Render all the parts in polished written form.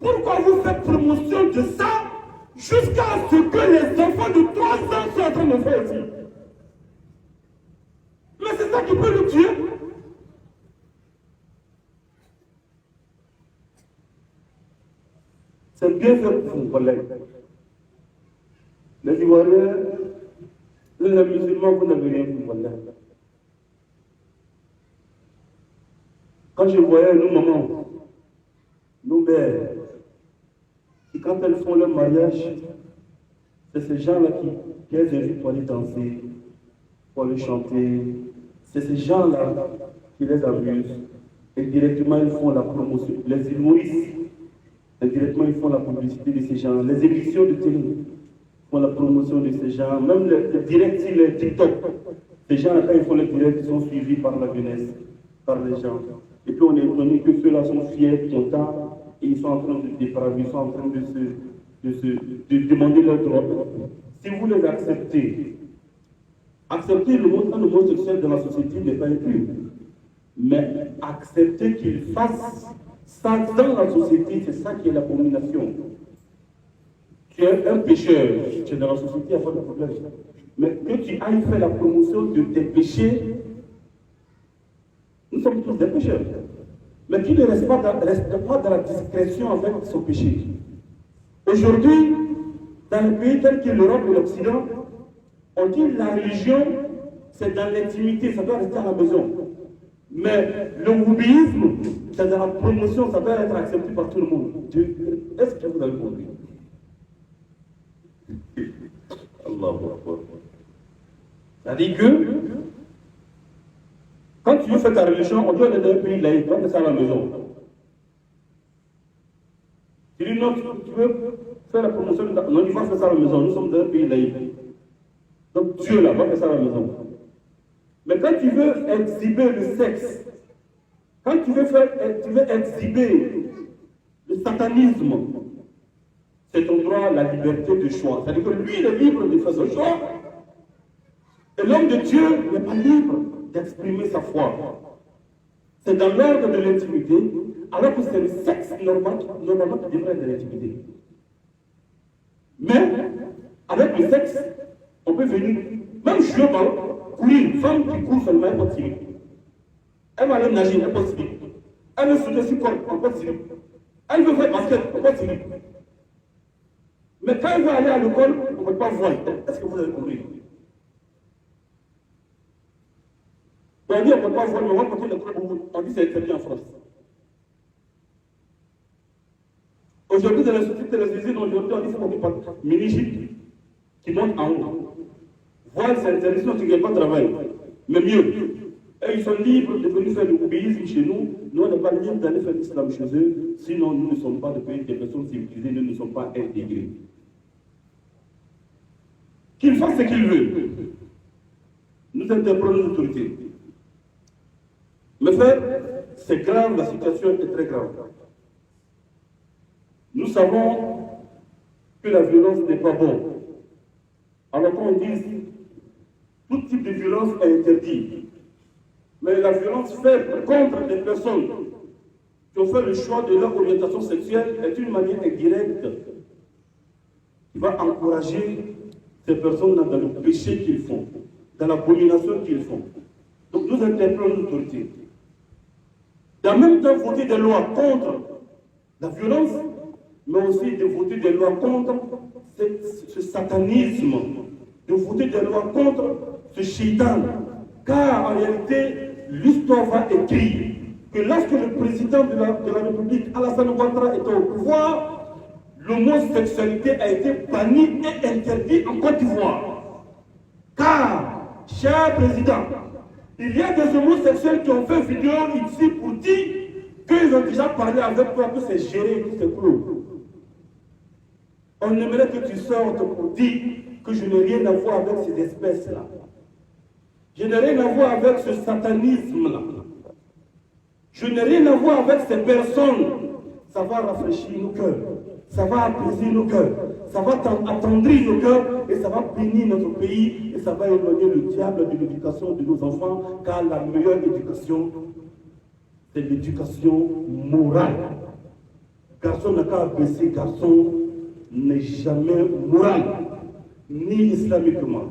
Pourquoi vous faites promotion de ça jusqu'à ce que les enfants de 3 ans soient en train de faire aussi? Mais c'est ça qui peut nous tuer. C'est bien fait pour vous, collègues. Les Ivoiriens, les musulmans, vous n'avez rien pour vous. Quand je voyais nos mamans, nos mères, et quand elles font leur mariage, c'est ces gens-là qui les invitent pour aller danser, pour aller chanter. C'est ces gens-là qui les amusent. Et directement, ils font la promotion. Les humoristes, indirectement, ils font la publicité de ces gens. Les émissions de télé font la promotion de ces gens. Même les directs, les TikTok. Ces gens-là, quand ils font les directs, ils sont suivis par la jeunesse, par les gens. Et puis on est étonné que ceux-là sont fiers, contents, et ils sont en train de dépraver, ils sont en train de demander leurs droits. Si vous les acceptez, accepter le monde sexuel dans la société n'est pas impur. Mais accepter qu'il fasse ça dans la société, c'est ça qui est l'abomination. Tu es un pécheur, tu es dans la société, il n'y a pas de problème. Mais que tu ailles faire la promotion de tes péchés, nous sommes tous des pécheurs. Mais qui ne reste pas dans la discrétion avec son péché. Aujourd'hui, dans les pays tels que l'Europe et l'Occident, on dit que la religion, c'est dans l'intimité, ça doit rester à la maison. Mais le wubisme, c'est dans la promotion, ça doit être accepté par tout le monde. Est-ce que vous avez compris? Allahu Akbar. C'est-à-dire que, quand tu veux faire ta religion, on doit aller dans un pays laïque, on va faire ça à la maison. Tu dis non, tu veux faire la promotion, non, il va faire ça à la maison, nous sommes dans un pays laïque. Donc Dieu là, va faire ça à la maison. Mais quand tu veux exhiber le sexe, quand tu veux exhiber le satanisme, c'est ton droit, la liberté de choix. C'est-à-dire que lui, il est libre de faire son choix. Et l'homme de Dieu n'est pas libre d'exprimer sa foi. C'est dans l'ordre de l'intimité, alors que c'est le sexe normalement qui devrait être de l'intimité. Mais, avec le sexe, on peut venir, même jouer au ballon, courir, une femme qui court seulement, elle peut tirer. Elle va aller nager, elle peut tirer. Elle veut sauter sur corps, elle peut tirer. Elle veut faire basket, elle peut tirer. Mais quand elle veut aller à l'école, on ne peut pas voir. Est-ce que vous avez compris? On dit on ne peut pas voir, mais on va continuer l'école. On dit que c'est interdit en France. Aujourd'hui, dans l'institut de les usines, aujourd'hui, on dit qu'il faut qu'on ait pas mini-jeep qui monte en haut. Voir, c'est interdit, sinon tu ne gagnes pas de travail. Mais mieux. Et ils sont libres de venir faire le wubisme chez nous. Nous, on n'est pas libres d'aller faire l'islam chez eux. Sinon, nous ne sommes pas de pays des personnes civilisées, nous ne sommes pas intégrés. Qu'il fasse ce qu'il veut. Nous interpellons les autorités. Mais frère, c'est grave, la situation est très grave. Nous savons que la violence n'est pas bonne. Alors qu'on dit tout type de violence est interdit. Mais la violence faite contre les personnes qui ont fait le choix de leur orientation sexuelle est une manière indirecte qui va encourager ces personnes dans le péché qu'ils font, dans l'abomination qu'ils font. Donc nous interpellons l'autorité. En même temps, voter des lois contre la violence, mais aussi de voter des lois contre ce satanisme, de voter des lois contre ce shaitan. Car en réalité, l'histoire va écrire que lorsque le président de la République, Alassane Ouattara, était au pouvoir, l'homosexualité a été bannie et interdite en Côte d'Ivoire. Car, cher président, il y a des homosexuels qui ont fait vidéo ici pour dire qu'ils ont déjà parlé avec toi, que c'est géré, que c'est clos. On aimerait que tu sortes pour dire que je n'ai rien à voir avec ces espèces-là. Je n'ai rien à voir avec ce satanisme-là. Je n'ai rien à voir avec ces personnes. Ça va rafraîchir nos cœurs. Ça va apaiser nos cœurs. Ça va attendrir nos cœurs et ça va bénir notre pays et ça va éloigner le diable de l'éducation de nos enfants, car la meilleure éducation, c'est l'éducation morale. garçon n'a qu'à baisser, garçon n'est jamais moral, ni islamiquement,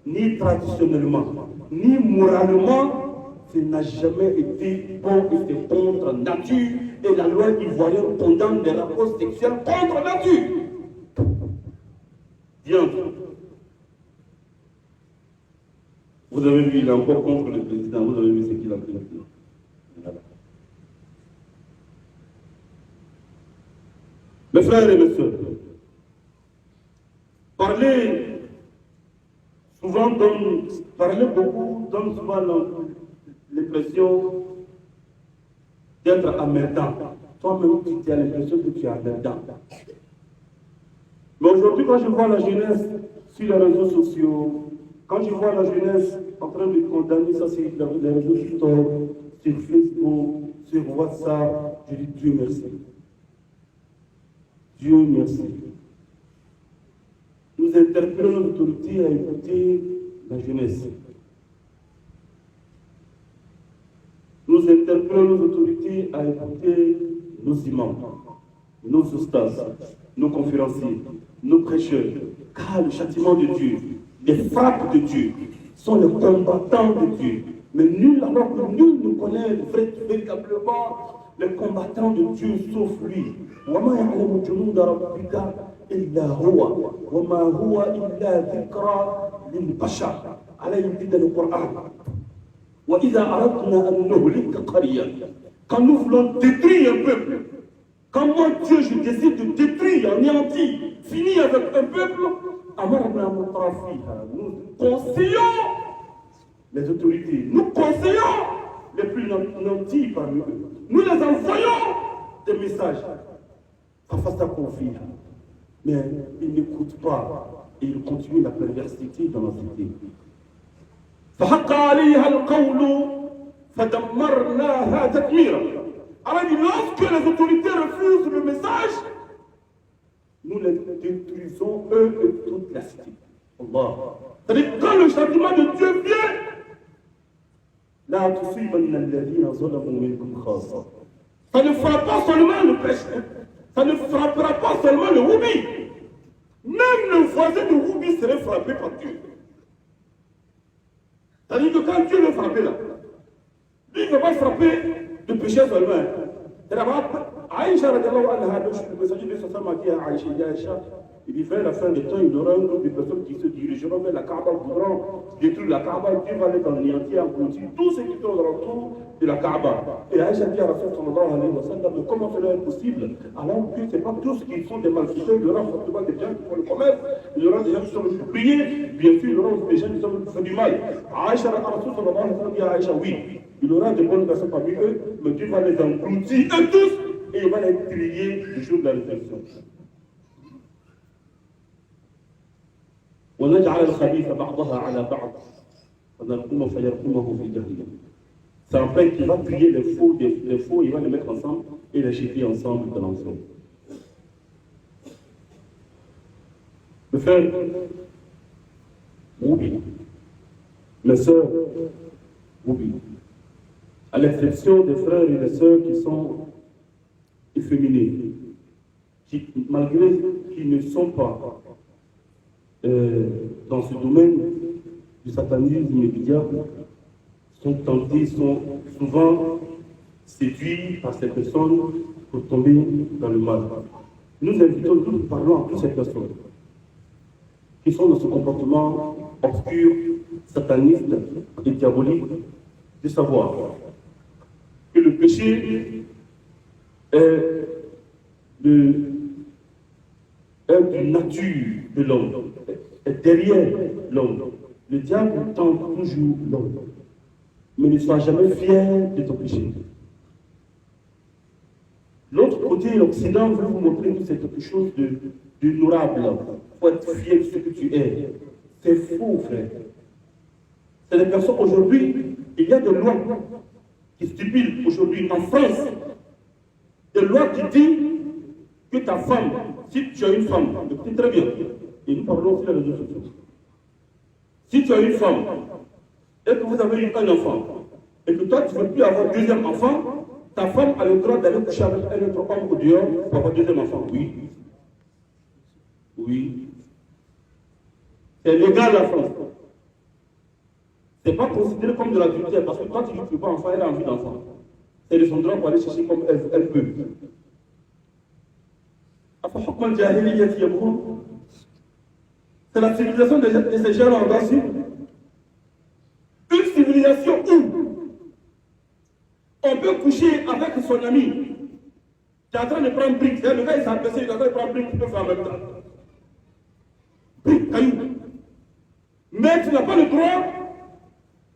ni traditionnellement, ni moralement, ce n'a jamais été bon et c'est contre nature. Et la loi ivoirienne condamne les rapports sexuels contre nature. Bien. Vous avez vu, il est encore contre le président, vous avez vu ce qu'il a fait. Voilà. Mes frères et mes sœurs, parler beaucoup donne souvent l'impression d'être emmerdant. Toi-même, tu as l'impression que tu es emmerdant. Mais aujourd'hui, quand je vois la jeunesse sur les réseaux sociaux, quand je vois la jeunesse en train de condamner ça sur les réseaux sociaux, sur Facebook, sur WhatsApp, je dis Dieu merci. Dieu merci. Nous interpellons l'autorité à écouter la jeunesse. Nous interpellons nos autorités à écouter nos imams, nos ustas, nos conférenciers, nos prêcheurs, car le châtiment de Dieu, les frappes de Dieu sont les combattants de Dieu. Mais nul, alors que nul ne connaît véritablement les combattants de Dieu sauf lui. وما يعلم جنود ربك إلا هو وما هو إلا ذكرى للبشر على يد القرآن. وإذا أردنا أن نهلك قرية, quand nous voulons détruire un peuple, quand moi Dieu je décide de détruire, anéantir, finir avec un peuple, nous conseillons les autorités, nous conseillons les plus nantis parmi eux, nous les envoyons des messages. Mais ils n'écoutent pas et ils continuent la perversité dans la cité. Alors lorsque les autorités refusent le message, nous les détruisons eux et toute la cité. Allah. C'est-à-dire quand le châtiment de Dieu vient, ça ne fera pas seulement le péché, ça ne frappera pas seulement le Woubi. Même le voisin de Woubi serait frappé par Dieu. C'est-à-dire que quand Dieu le frappait là, lui il ne va pas frapper de péché seulement. C'est d'abord, Aïcha, le messager de sa m'a dit à Aïcha, il dit vers la fin des temps, il y aura un groupe de personnes qui se dirigeront vers la Kaaba, voudront détruire la Kaaba, Dieu va les anéantir, engloutir tous ceux qui sont autour de la Kaaba. Et Aïcha dit à Rasul sallallahu alayhi wa sallam, mais comment cela est possible? Alors que ce n'est pas tous qui sont des malfaiteurs, il y aura forcément des gens qui font le commerce, il y aura des gens qui sont venus prier, bien sûr, il y aura aussi des gens qui sont venus faire du mal. Aïcha, Rasul sallallahu alayhi wa sallam dit à Aïcha, oui, il y aura de bonnes personnes parmi eux, mais Dieu va les engloutir, eux tous, et il va les trier le jour de la résurrection. ونجعل الخبيث بعضها على بعض فنرقمه فيرقمه في جهنم. C'est un père qui va trier les faux, il va les mettre ensemble et les jeter ensemble dans l'ensemble. Mes frères, oui, mes sœurs, oui, à l'exception des frères et des sœurs qui sont efféminés, qui, malgré qu'ils ne sont pas dans ce domaine du satanisme et du diable, sont tentés, sont souvent séduits par ces personnes pour tomber dans le mal. Nous invitons, nous parlons à toutes ces personnes qui sont dans ce comportement obscur, sataniste et diabolique, de savoir que le péché est d'une nature de l'homme, est derrière l'homme. Le diable tente toujours l'homme. Mais ne sois jamais fier de ton péché. L'autre côté, l'Occident veut vous montrer que c'est quelque chose d'honorable. Il faut être fier de ce que tu es. C'est faux, frère. C'est des personnes aujourd'hui, il y a des lois qui stipulent aujourd'hui en France, des lois qui disent que ta femme, si tu as une femme, écoutez très bien, et nous parlons aussi dans les réseaux sociaux. Si tu as une femme et que vous avez eu un enfant, et que toi tu ne veux plus avoir un deuxième enfant, ta femme a le droit d'aller coucher avec un autre homme au dehors pour avoir deuxième enfant. Oui. Oui. C'est légal en France. Ce n'est pas considéré comme de l'adultère parce que quand tu dis que tu ne veux pas enfant, elle a envie d'enfant. C'est de son droit pour aller chercher comme elle peut. C'est la civilisation de ces gens-là, on a su. Une civilisation où on peut coucher avec son ami qui est en train de prendre brique. Le gars il s'est abaissé, il est en train de prendre brique, il peut faire en même temps. Brique, caillou. Mais tu n'as pas le droit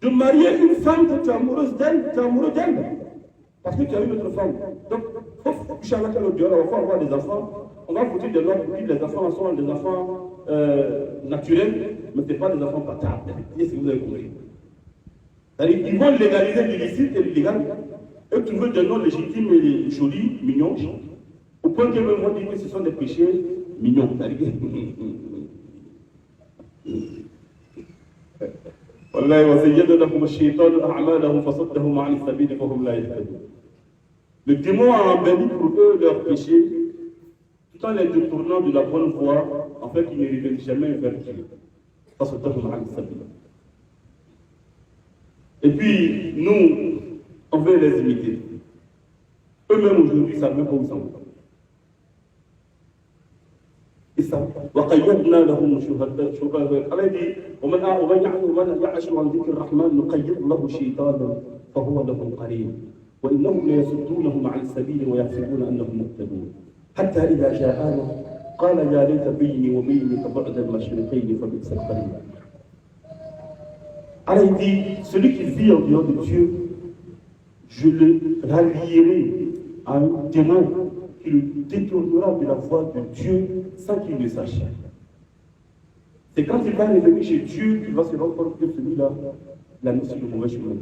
de marier une femme que tu es amoureuse d'elle, tu es amoureux d'elle. Parce que tu as une autre femme. Donc, il faut coucher avec elle au dehors, on va avoir des enfants. On va foutre des lois pour dire que les enfants sont des enfants naturels, mais ce n'est pas des enfants bâtards. Si vous avez compris. C'est-à-dire qu'ils vont légaliser l'illicite et l'illégal. Eux trouver des noms légitimes et jolis, mignons, au point qu'ils vont dire que ce sont des péchés mignons. Le démon a embelli pour eux leurs péchés, tout en les détournant de la bonne voie, en fait, ils ne reviennent jamais vers Dieu. Et puis, nous, on veut les imiter. Eux-mêmes aujourd'hui, ça ne veut pas où ça va. وقيضنا لهم شهداء الله دي ومن يعش عن ذكر الرحمن نقيض له شيطانا فهو له قرين وانهم ليصدونهم عن السبيل ويحسبون انهم مهتدون حتى اذا جاءنا قال يا ليت بيني وبينك بعد المشرقين فبئس القرين. Allah dit, celui qui vit en dehors de Dieu, je le rallierai à un démon qui le détournera de la voie de Dieu sans qu'il ne sache. C'est quand il va revenir chez Dieu qu'il va se rendre compte que celui-là l'a mis sur le mauvais chemin.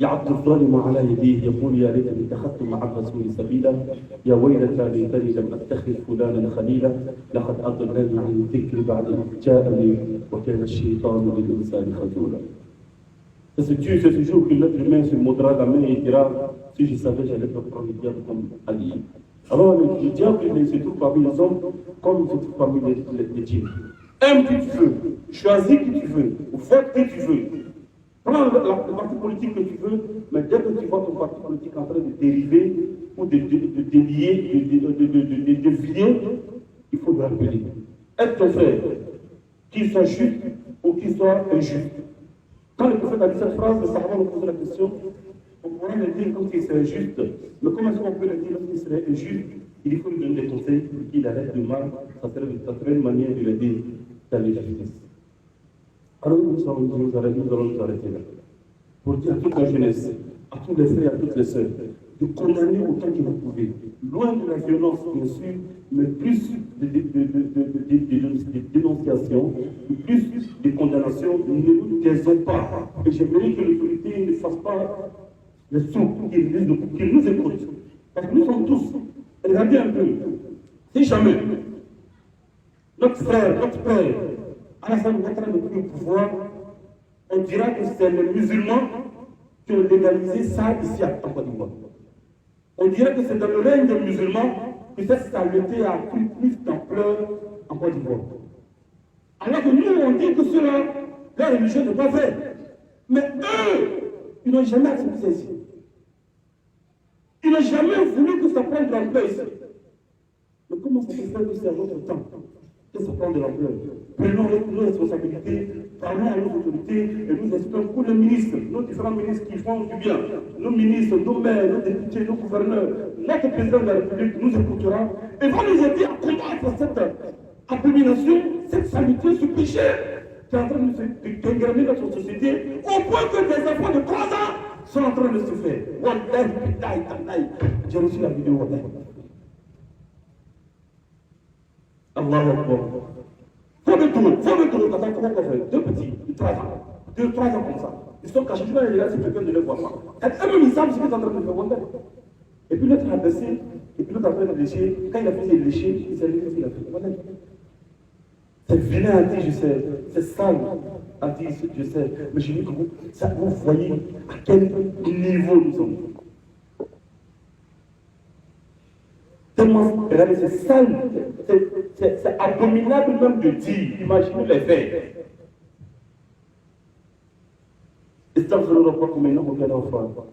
يعض الظالم على يديه يقول يا ليتني اتخذت مع الرسول سبيلا يا ويلتى ليتني لم اتخذ فلانا خليلا لقد اضلني عن الذكر بعد إذ جاءني وكان الشيطان للانسان خذولا. C'est ce jour que l'être humain se mordra la main et dira si je savais j'allais pas prendre le diable comme allié. Alors le diable il se trouve parmi les hommes comme il se trouve parmi les djinns. Aime qui tu veux, choisis qui tu veux, vote qui tu veux. Prends le parti politique que tu veux, mais dès que tu vois ton parti politique en train de dériver ou de dévier, de dévier, il faut le rappeler. Aide ton frère, qu'il soit juste ou qu'il soit injuste. Quand le prophète a dit cette phrase, le Sahaba nous pose la question, on pourrait le dire comme s'il serait juste, mais comment est-ce qu'on peut le dire comme s'il serait injuste? Il faut lui donner des conseils pour qu'il arrête de mal, ça serait une manière de l'aider dans la justice. Alors nous allons nous arrêter là. Pour dire à toute la jeunesse, à tous les frères, à toutes les sœurs, de condamner autant que vous pouvez. Loin de la violence, bien sûr, mais plus de dénonciation, plus de condamnation, nous ne nous taisons pas. Et j'aimerais que l'autorité ne fasse pas le sourd, qu'il nous écoute. Parce que nous sommes tous, regardez un peu, si jamais notre frère, notre père, Alassane Ouattara n'est plus au pouvoir, on dira que c'est les musulmans qui ont légalisé ça ici à Côte d'Ivoire. On dirait que c'est dans le règne des musulmans que cette saleté a pris plus d'ampleur en Côte d'Ivoire. Alors que nous, on dit que cela, la religion n'est pas vraie. Mais eux, ils n'ont jamais accepté ça ici. Ils n'ont jamais voulu que ça prenne de l'ampleur ici. Mais comment ça se fait que c'est à votre temps que ça prend de l'ampleur? Prenons nos responsabilités, parlons à nos autorités et nous espérons pour les ministres, nos différents ministres qui font du bien, nos ministres, nos maires, nos députés, nos gouverneurs, notre président de la République nous écoutera et va nous aider à combattre cette abomination, cette saleté, ce péché qui est en train de dégrader notre société au point que des enfants de 3 ans sont en train de se faire. Wallahi, j'ai reçu la vidéo. Allahu Akbar. Faut le tour, attends, comment on fait? 2 petits, 3 ans. 2-3 ans comme ça. Ils sont cachés, je vais les regarder si quelqu'un ne les voit pas. Eux-mêmes, ils savent ce qu'ils sont en train de faire. Et puis l'autre a baissé, et puis l'autre a fait lécher. Quand il a fait ses léchés, il s'est levé, il a fait. C'est vilain à dire, je sais. C'est sale à dire, je sais. Mais je dis que vous voyez à quel niveau nous sommes. Tellement, regardez, c'est sale. C'est abominable même de dire. Imaginez les faits. Estamos falando para comer, não, porque não fala.